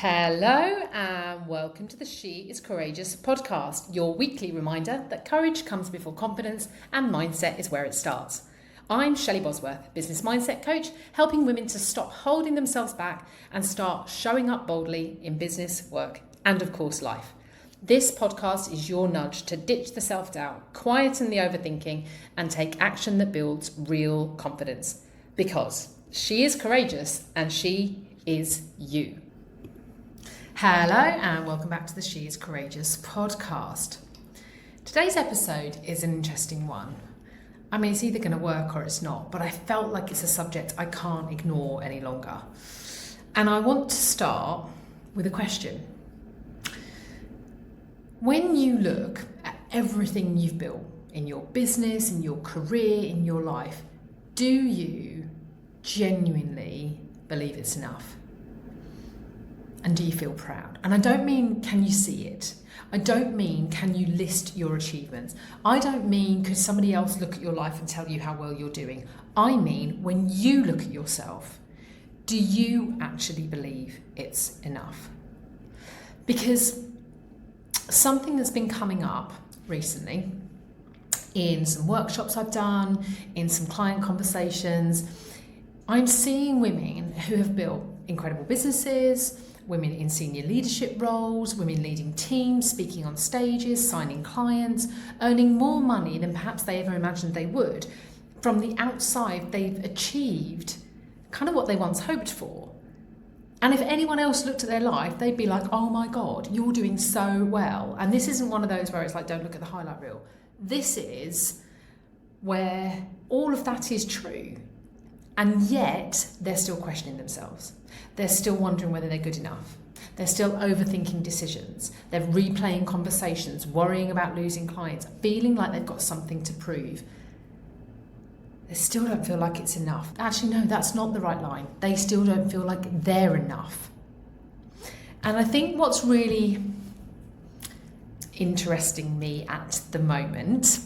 Hello and welcome to the She is Courageous podcast, your weekly reminder that courage comes before confidence and mindset is where it starts. I'm Shelley Bosworth, business mindset coach, helping women to stop holding themselves back and start showing up boldly in business, work, and of course life. This podcast is your nudge to ditch the self-doubt, quieten the overthinking, and take action that builds real confidence. Because she is courageous and she is you. Hello and welcome back to the She is Courageous podcast. Today's episode is an interesting one. I mean, it's either going to work or it's not, but I felt like it's a subject I can't ignore any longer. And I want to start with a question. When you look at everything you've built in your business, in your career, in your life, do you genuinely believe it's enough? And do you feel proud? And I don't mean can you see it? I don't mean can you list your achievements? I don't mean could somebody else look at your life and tell you how well you're doing? I mean when you look at yourself, do you actually believe it's enough? Because something that's been coming up recently in some workshops I've done, in some client conversations, I'm seeing women who have built incredible businesses, women in senior leadership roles, women leading teams, speaking on stages, signing clients, earning more money than perhaps they ever imagined they would. From the outside, they've achieved kind of what they once hoped for. And if anyone else looked at their life, they'd be like, oh my God, you're doing so well. And this isn't one of those where it's like, don't look at the highlight reel. This is where all of that is true. And yet they're still questioning themselves. They're still wondering whether they're good enough. They're still overthinking decisions. They're replaying conversations, worrying about losing clients, feeling like they've got something to prove. They still don't feel like it's enough. Actually, no, that's not the right line. They still don't feel like they're enough. And I think what's really interesting me at the moment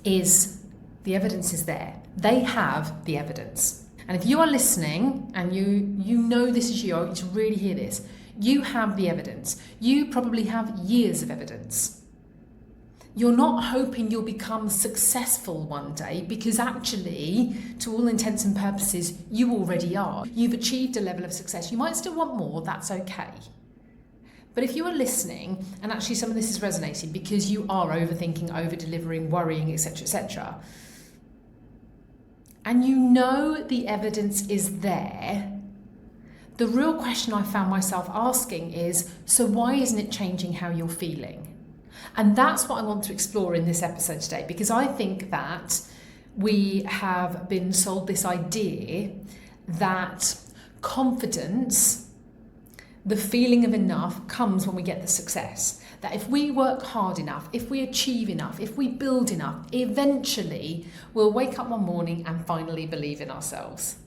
is the evidence is there. They have the evidence. And if you are listening and you know this is you, I want you to really hear this. You have the evidence. You probably have years of evidence. You're not hoping you'll become successful one day because actually, to all intents and purposes, you already are. You've achieved a level of success. You might still want more, that's okay. But if you are listening and actually some of this is resonating because you are overthinking, over-delivering, worrying, etc., etc., and you know the evidence is there, the real question I found myself asking is, so why isn't it changing how you're feeling? And that's what I want to explore in this episode today, because I think that we have been sold this idea that confidence, the feeling of enough, comes when we get the success. That if we work hard enough, if we achieve enough, if we build enough, eventually we'll wake up one morning and finally believe in ourselves.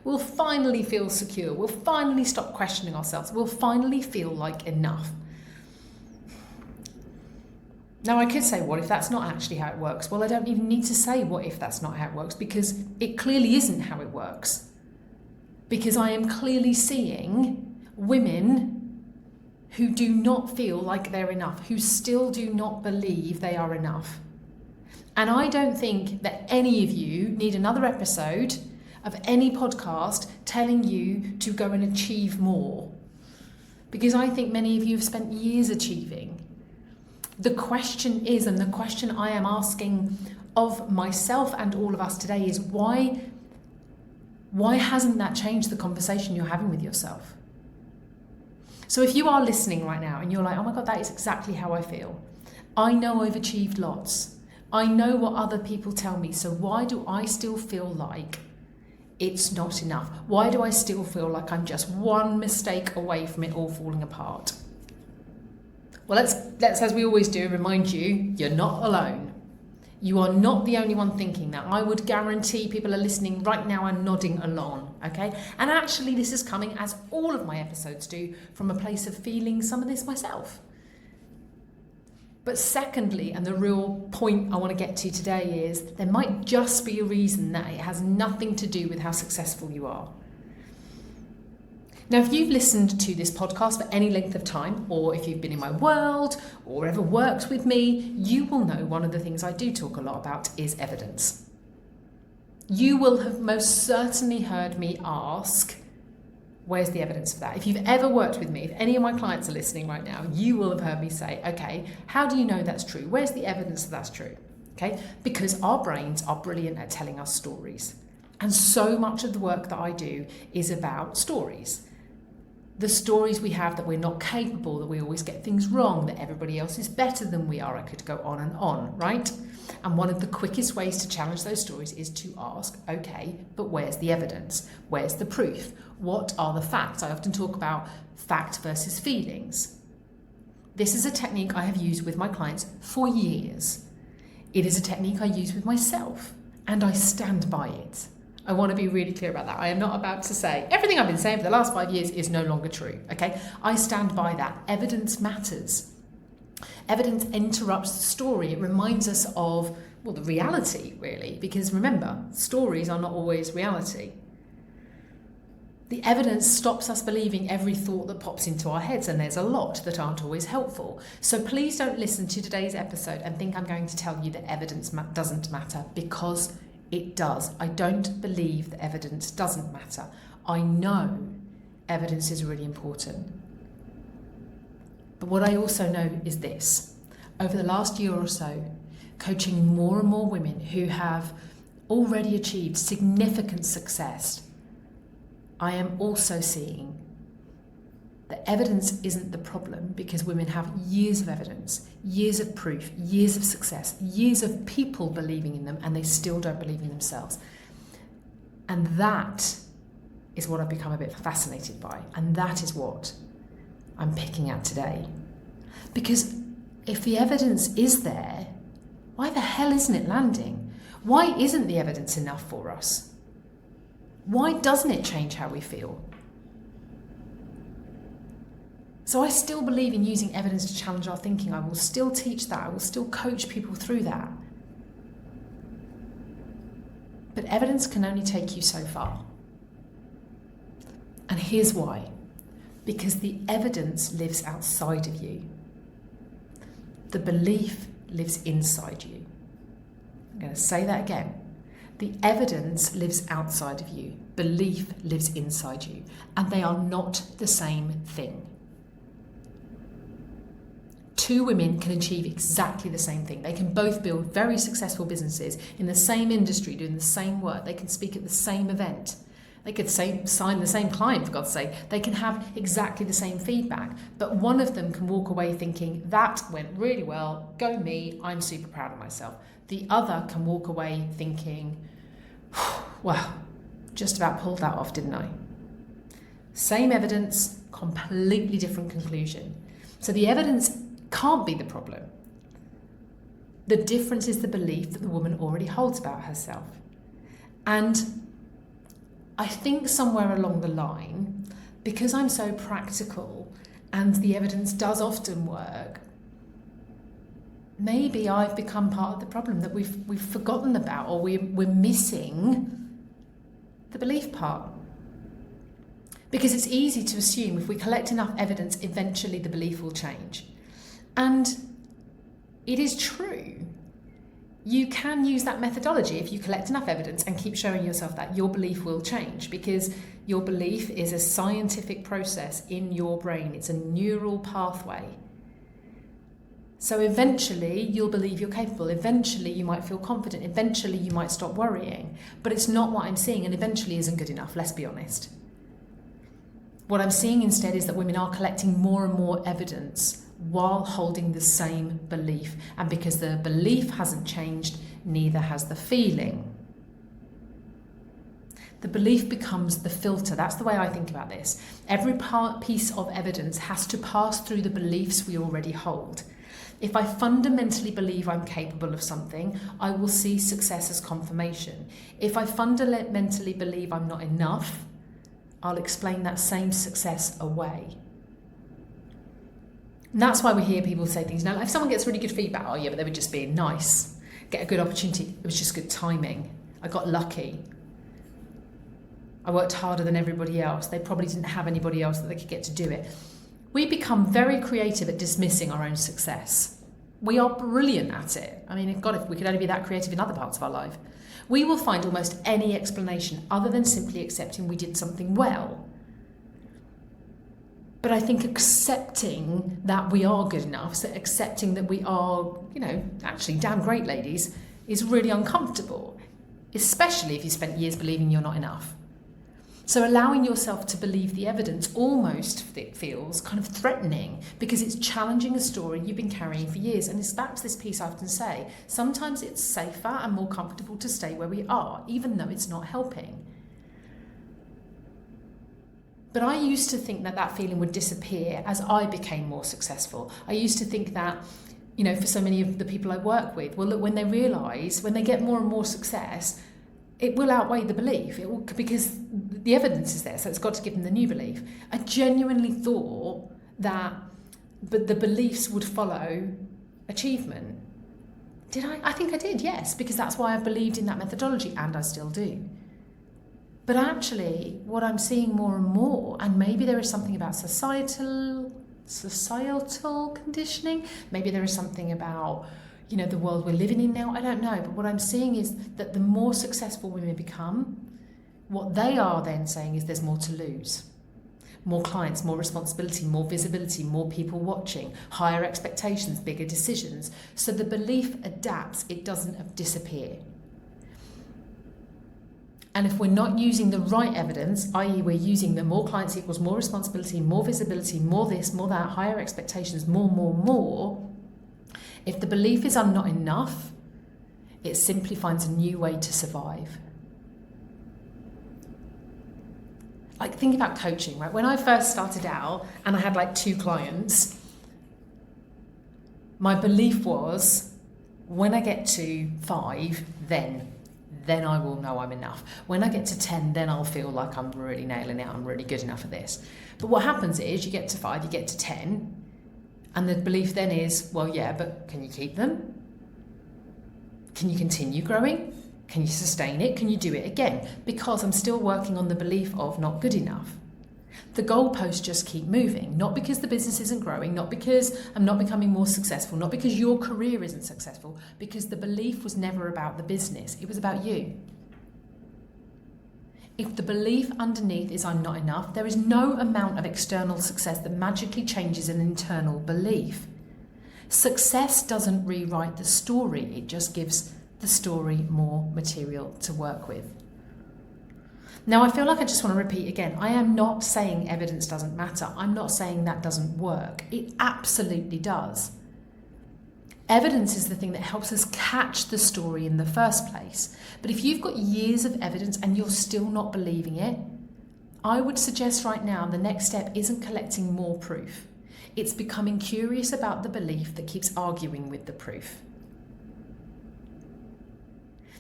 We'll finally feel secure. We'll finally stop questioning ourselves. We'll finally feel like enough. Now I could say, what if that's not actually how it works? Well, I don't even need to say what if that's not how it works, because it clearly isn't how it works. Because I am clearly seeing women who do not feel like they're enough, who still do not believe they are enough. And I don't think that any of you need another episode of any podcast telling you to go and achieve more. Because I think many of you have spent years achieving. The question is, and the question I am asking of myself and all of us today is, why hasn't that changed the conversation you're having with yourself? So if you are listening right now and you're like, oh my God, that is exactly how I feel. I know I've achieved lots. I know what other people tell me. So why do I still feel like it's not enough? Why do I still feel like I'm just one mistake away from it all falling apart? Well, let's as we always do, remind you, you're not alone. You are not the only one thinking that. I would guarantee people are listening right now and nodding along, okay? And actually this is coming, as all of my episodes do, from a place of feeling some of this myself. But secondly, and the real point I want to get to today is, there might just be a reason that it has nothing to do with how successful you are. Now, if you've listened to this podcast for any length of time, or if you've been in my world or ever worked with me, you will know one of the things I do talk a lot about is evidence. You will have most certainly heard me ask, where's the evidence for that? If you've ever worked with me, if any of my clients are listening right now, you will have heard me say, okay, how do you know that's true? Where's the evidence that that's true? Okay, because our brains are brilliant at telling us stories. And so much of the work that I do is about stories. The stories we have that we're not capable, that we always get things wrong, that everybody else is better than we are. I could go on and on, right? And one of the quickest ways to challenge those stories is to ask, okay, but where's the evidence? Where's the proof? What are the facts? I often talk about fact versus feelings. This is a technique I have used with my clients for years. It is a technique I use with myself, and I stand by it. I want to be really clear about that. I am not about to say everything I've been saying for the last 5 years is no longer true, okay? I stand by that. Evidence matters. Evidence interrupts the story. It reminds us of, well, the reality, really, because remember, stories are not always reality. The evidence stops us believing every thought that pops into our heads, and there's a lot that aren't always helpful. So please don't listen to today's episode and think I'm going to tell you that evidence doesn't matter, because it does. I don't believe that evidence doesn't matter. I know evidence is really important. But what I also know is this. Over the last year or so, coaching more and more women who have already achieved significant success, I am also seeing that evidence isn't the problem, because women have years of evidence, years of proof, years of success, years of people believing in them, and they still don't believe in themselves. And that is what I've become a bit fascinated by. And that is what I'm picking at today. Because if the evidence is there, why the hell isn't it landing? Why isn't the evidence enough for us? Why doesn't it change how we feel? So I still believe in using evidence to challenge our thinking. I will still teach that. I will still coach people through that. But evidence can only take you so far. And here's why. Because the evidence lives outside of you. The belief lives inside you. I'm going to say that again. The evidence lives outside of you. Belief lives inside you. And they are not the same thing. Two women can achieve exactly the same thing. They can both build very successful businesses in the same industry, doing the same work. They can speak at the same event. They could sign the same client, for God's sake. They can have exactly the same feedback. But one of them can walk away thinking, that went really well, go me, I'm super proud of myself. The other can walk away thinking, well, just about pulled that off, didn't I? Same evidence, completely different conclusion. So the evidence can't be the problem. The difference is the belief that the woman already holds about herself. And I think somewhere along the line, because I'm so practical and the evidence does often work, maybe I've become part of the problem that we've forgotten about, or we're missing the belief part. Because it's easy to assume if we collect enough evidence, eventually the belief will change. And it is true. You can use that methodology if you collect enough evidence and keep showing yourself that your belief will change, because your belief is a scientific process in your brain. It's a neural pathway. So eventually you'll believe you're capable. Eventually you might feel confident. Eventually you might stop worrying. But it's not what I'm seeing, and eventually isn't good enough, let's be honest. What I'm seeing instead is that women are collecting more and more evidence while holding the same belief. And because the belief hasn't changed, neither has the feeling. The belief becomes the filter. That's the way I think about this. Every piece of evidence has to pass through the beliefs we already hold. If I fundamentally believe I'm capable of something, I will see success as confirmation. If I fundamentally believe I'm not enough, I'll explain that same success away. And that's why we hear people say things. Now, if someone gets really good feedback, oh yeah, but they were just being nice. Get a good opportunity. It was just good timing. I got lucky. I worked harder than everybody else. They probably didn't have anybody else that they could get to do it. We become very creative at dismissing our own success. We are brilliant at it. I mean, if we could only be that creative in other parts of our life. We will find almost any explanation other than simply accepting we did something well. But I think accepting that we are good enough, so accepting that we are, actually damn great ladies, is really uncomfortable, especially if you spent years believing you're not enough. So allowing yourself to believe the evidence almost, it feels kind of threatening, because it's challenging a story you've been carrying for years. And it's back to this piece I often say, sometimes it's safer and more comfortable to stay where we are, even though it's not helping. But I used to think that feeling would disappear as I became more successful. I used to think that, for so many of the people I work with, well, look, when they realise, when they get more and more success, it will outweigh the belief. It will, because the evidence is there, so it's got to give them the new belief. I genuinely thought that the beliefs would follow achievement. Did I? I think I did, yes, because that's why I believed in that methodology, and I still do. But actually, what I'm seeing more and more, and maybe there is something about societal conditioning, maybe there is something about, the world we're living in now, I don't know. But what I'm seeing is that the more successful women become, what they are then saying is there's more to lose. More clients, more responsibility, more visibility, more people watching, higher expectations, bigger decisions. So the belief adapts, it doesn't disappear. And if we're not using the right evidence, i.e. we're using the more clients equals more responsibility, more visibility, more this, more that, higher expectations, more, if the belief is I'm not enough, it simply finds a new way to survive. Like, think about coaching, right? When I first started out and I had 2 clients, my belief was when I get to 5, then I will know I'm enough. When I get to 10, then I'll feel like I'm really nailing it, I'm really good enough at this. But what happens is you get to 5, you get to 10, and the belief then is, well, yeah, but can you keep them? Can you continue growing? Can you sustain it? Can you do it again? Because I'm still working on the belief of not good enough. The goalposts just keep moving, not because the business isn't growing, not because I'm not becoming more successful, not because your career isn't successful, because the belief was never about the business, it was about you. If the belief underneath is I'm not enough, there is no amount of external success that magically changes an internal belief. Success doesn't rewrite the story, it just gives the story more material to work with. Now, I feel like I just want to repeat again, I am not saying evidence doesn't matter. I'm not saying that doesn't work. It absolutely does. Evidence is the thing that helps us catch the story in the first place. But if you've got years of evidence and you're still not believing it, I would suggest right now the next step isn't collecting more proof. It's becoming curious about the belief that keeps arguing with the proof.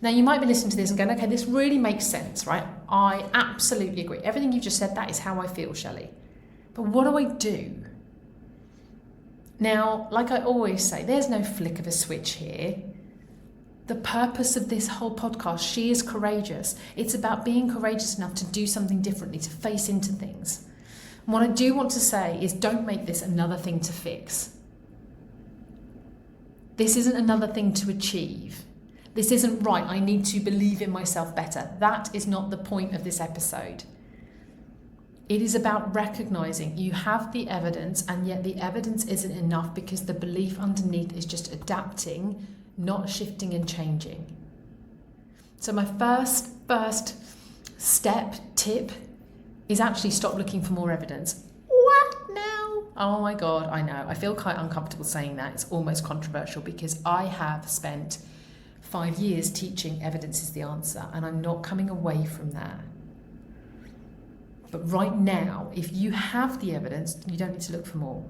Now, you might be listening to this and going, okay, this really makes sense, right? I absolutely agree. Everything you've just said, that is how I feel, Shelley. But what do I do? Now, like I always say, there's no flick of a switch here. The purpose of this whole podcast, She is Courageous. It's about being courageous enough to do something differently, to face into things. And what I do want to say is don't make this another thing to fix. This isn't another thing to achieve. This isn't right, I need to believe in myself better. That is not the point of this episode. It is about recognising you have the evidence, and yet the evidence isn't enough because the belief underneath is just adapting, not shifting and changing. So my first tip is actually stop looking for more evidence. What now? Oh my God, I know. I feel quite uncomfortable saying that. It's almost controversial because I have spent 5 years teaching evidence is the answer, and I'm not coming away from that. But right now, if you have the evidence, you don't need to look for more.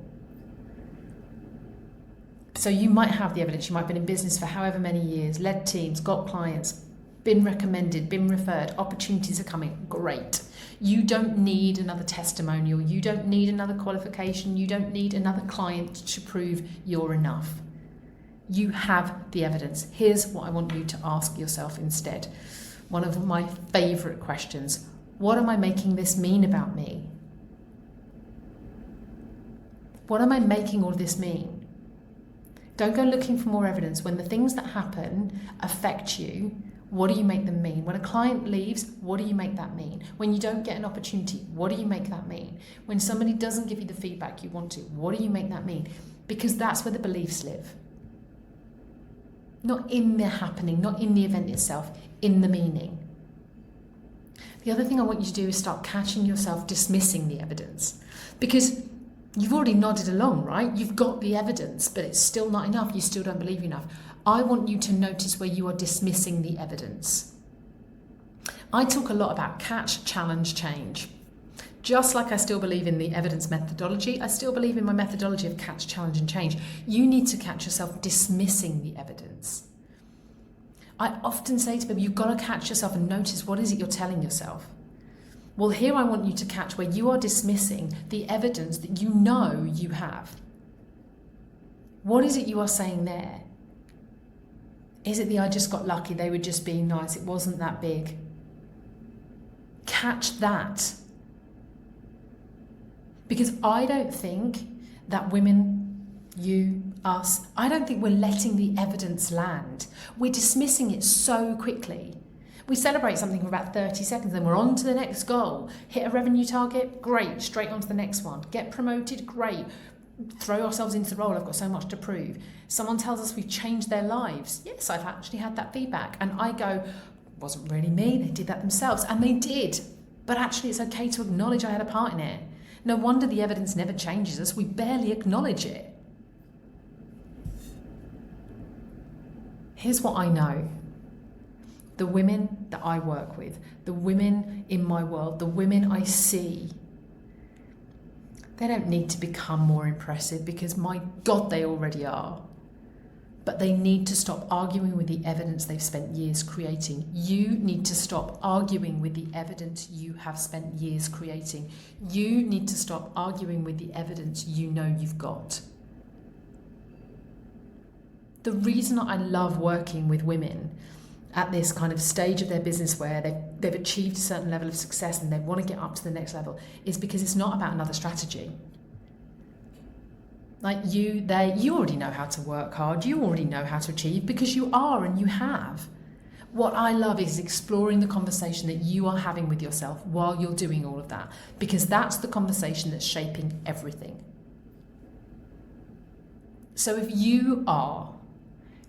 So you might have the evidence, you might have been in business for however many years, led teams, got clients, been recommended, been referred, opportunities are coming, great. You don't need another testimonial, you don't need another qualification, you don't need another client to prove you're enough. You have the evidence. Here's what I want you to ask yourself instead. One of my favourite questions. What am I making this mean about me? What am I making all this mean? Don't go looking for more evidence. When the things that happen affect you, what do you make them mean? When a client leaves, what do you make that mean? When you don't get an opportunity, what do you make that mean? When somebody doesn't give you the feedback you want to, what do you make that mean? Because that's where the beliefs live. Not in the happening, not in the event itself, in the meaning. The other thing I want you to do is start catching yourself dismissing the evidence. Because you've already nodded along, right? You've got the evidence, but it's still not enough. You still don't believe enough. I want you to notice where you are dismissing the evidence. I talk a lot about catch, challenge, change. Just like I still believe in the evidence methodology, I still believe in my methodology of catch, challenge, and change. You need to catch yourself dismissing the evidence. I often say to people, you've got to catch yourself and notice what is it you're telling yourself. Well, here I want you to catch where you are dismissing the evidence that you know you have. What is it you are saying there? Is it the I just got lucky, they were just being nice, it wasn't that big? Catch that. Because I don't think that women, you, us, I don't think we're letting the evidence land. We're dismissing it so quickly. We celebrate something for about 30 seconds, then we're on to the next goal. Hit a revenue target, great, straight on to the next one. Get promoted, great. Throw ourselves into the role, I've got so much to prove. Someone tells us we've changed their lives. Yes, I've actually had that feedback. And I go, it wasn't really me, they did that themselves. And they did. But actually it's okay to acknowledge I had a part in it. No wonder the evidence never changes us, we barely acknowledge it. Here's what I know. The women that I work with, the women in my world, the women I see, they don't need to become more impressive because my God, they already are. But they need to stop arguing with the evidence they've spent years creating. You need to stop arguing with the evidence you have spent years creating. You need to stop arguing with the evidence you know you've got. The reason I love working with women at this kind of stage of their business where they've achieved a certain level of success and they want to get up to the next level is because it's not about another strategy. Like you already know how to work hard, you already know how to achieve because you are and you have. What I love is exploring the conversation that you are having with yourself while you're doing all of that, because that's the conversation that's shaping everything. So if you are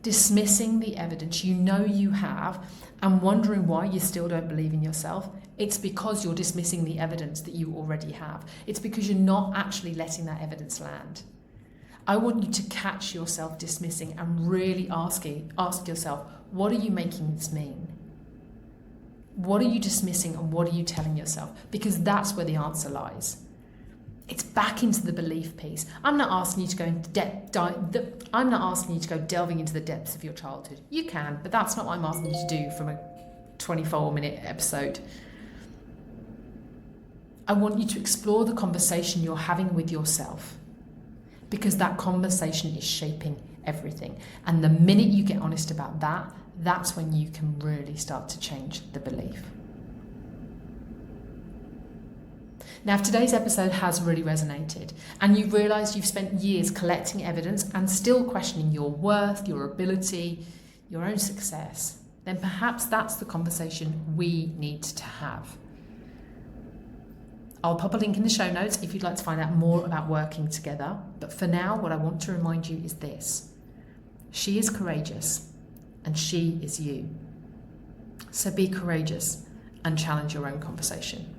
dismissing the evidence you know you have and wondering why you still don't believe in yourself, it's because you're dismissing the evidence that you already have. It's because you're not actually letting that evidence land. I want you to catch yourself dismissing and really ask yourself, what are you making this mean? What are you dismissing and what are you telling yourself? Because that's where the answer lies. It's back into the belief piece. I'm not asking you to go into I'm not asking you to go delving into the depths of your childhood. You can, but that's not what I'm asking you to do from a 24-minute episode. I want you to explore the conversation you're having with yourself, because that conversation is shaping everything. And the minute you get honest about that, that's when you can really start to change the belief. Now, if today's episode has really resonated and you've realised you've spent years collecting evidence and still questioning your worth, your ability, your own success, then perhaps that's the conversation we need to have. I'll pop a link in the show notes if you'd like to find out more about working together. But for now, what I want to remind you is this. She is courageous and she is you. So be courageous and challenge your own conversation.